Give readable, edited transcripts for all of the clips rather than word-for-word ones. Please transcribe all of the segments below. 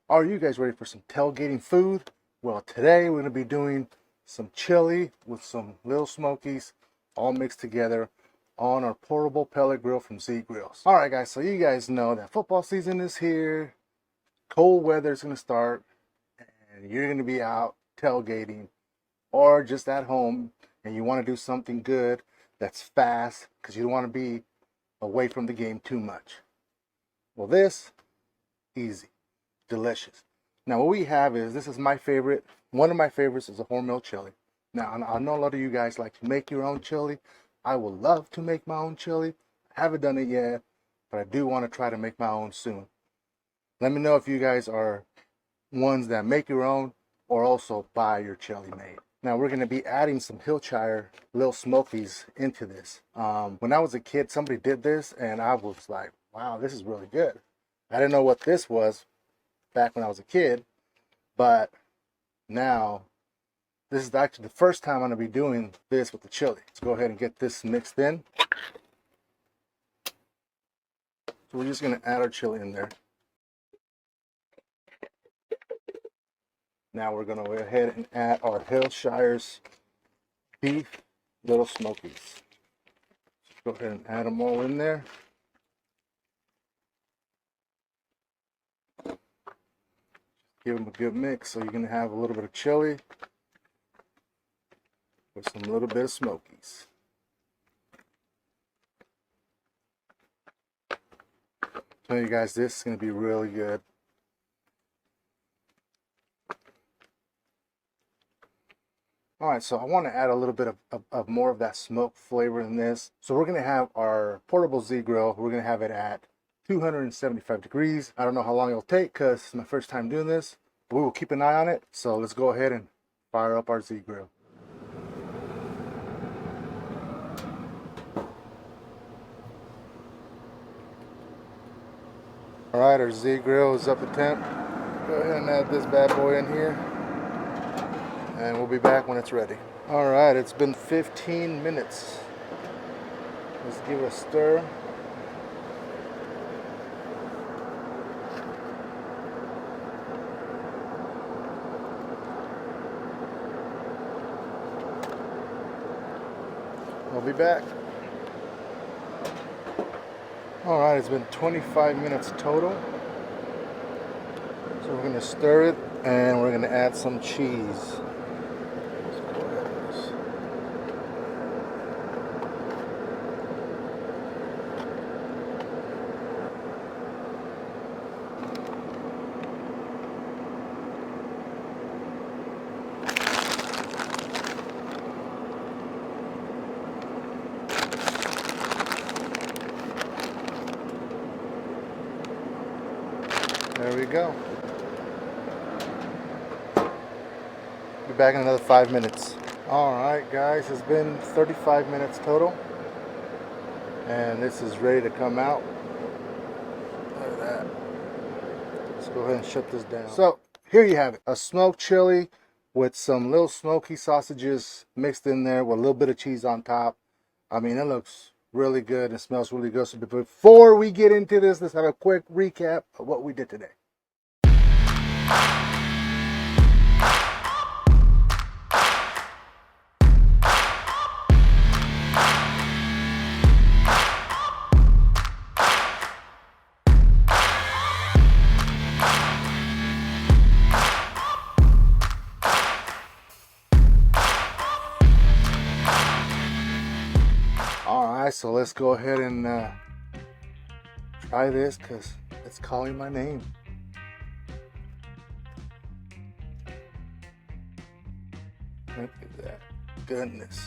Are you guys ready for some tailgating food? Well, today we're going to be doing some chili with some little smokies all mixed together on our portable pellet grill from Z Grills. All right, guys, so you guys know that football season is here. Cold weather is going to start, and you're going to be out tailgating or just at home, and you want to do something good that's fast because you don't want to be away from the game too much. Well, this, easy. Delicious. Now what we have is, this is my favorite. One of my favorites is a wholemeal chili. Now I know a lot of you guys like to make your own chili. I would love to make my own chili. I haven't done it yet, but I do want to try to make my own soon. Let me know if you guys are ones that make your own or also buy your chili made. Now we're going to be adding some Hillshire Little Smokies into this. When I was a kid, somebody did this and I was like, wow, this is really good. I didn't know what this was back when I was a kid, but now this is actually the first time I'm going to be doing this with the chili. Let's go ahead and get this mixed in. So we're just going to add our chili in there. Now we're going to go ahead and add our Hillshire's beef little smokies. Go ahead and add them all in there. Give them a good mix, so you're going to have a little bit of chili with some little bit of smokies. I'm telling you guys, this is going to be really good. Alright, so I want to add a little bit of more of that smoke flavor in this. So we're going to have our portable Z grill. We're going to have it at 275 degrees. I don't know how long it'll take because it's my first time doing this. We will keep an eye on it. So let's go ahead and fire up our Z grill. Alright, our Z grill is up to temp. Go ahead and add this bad boy in here. And we'll be back when it's ready. Alright, it's been 15 minutes. Let's give it a stir. I'll be back. Alright, it's been 25 minutes total. So we're going to stir it and we're going to add some cheese. There we go. Be back in another 5 minutes. Alright guys, it's been 35 minutes total. And this is ready to come out. Look at that. Let's go ahead and shut this down. So, here you have it. A smoked chili with some little smoky sausages mixed in there with a little bit of cheese on top. I mean, it looks really good and smells really good. So before we get into this, let's have a quick recap of what we did today. Alright, so let's go ahead and try this because it's calling my name. Look at that. Goodness.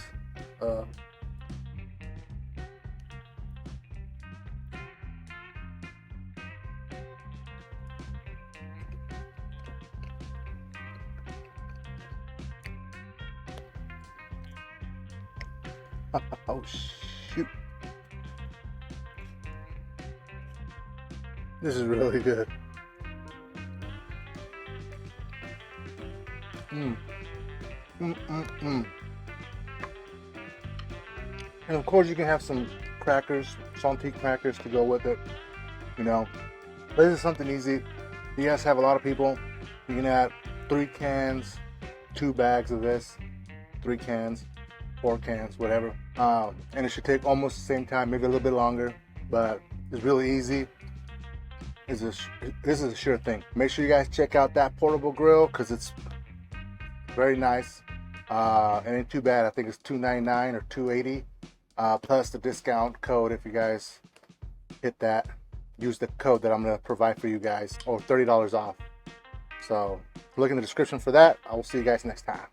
Oh, shoot. This is really good. And of course you can have some crackers, salty crackers to go with it, you know. But this is something easy. you guys have a lot of people, you can add 3 cans, 2 bags of this, 3 cans, 4 cans, whatever. And it should take almost the same time, maybe a little bit longer, but it's really easy. This is a sure thing. Make sure you guys check out that portable grill because it's very nice. And ain't too bad. I think it's $299 or $280 plus the discount code. If you guys hit that, use the code that I'm going to provide for you guys, or $30 off. So look in the description for that. I will see you guys next time.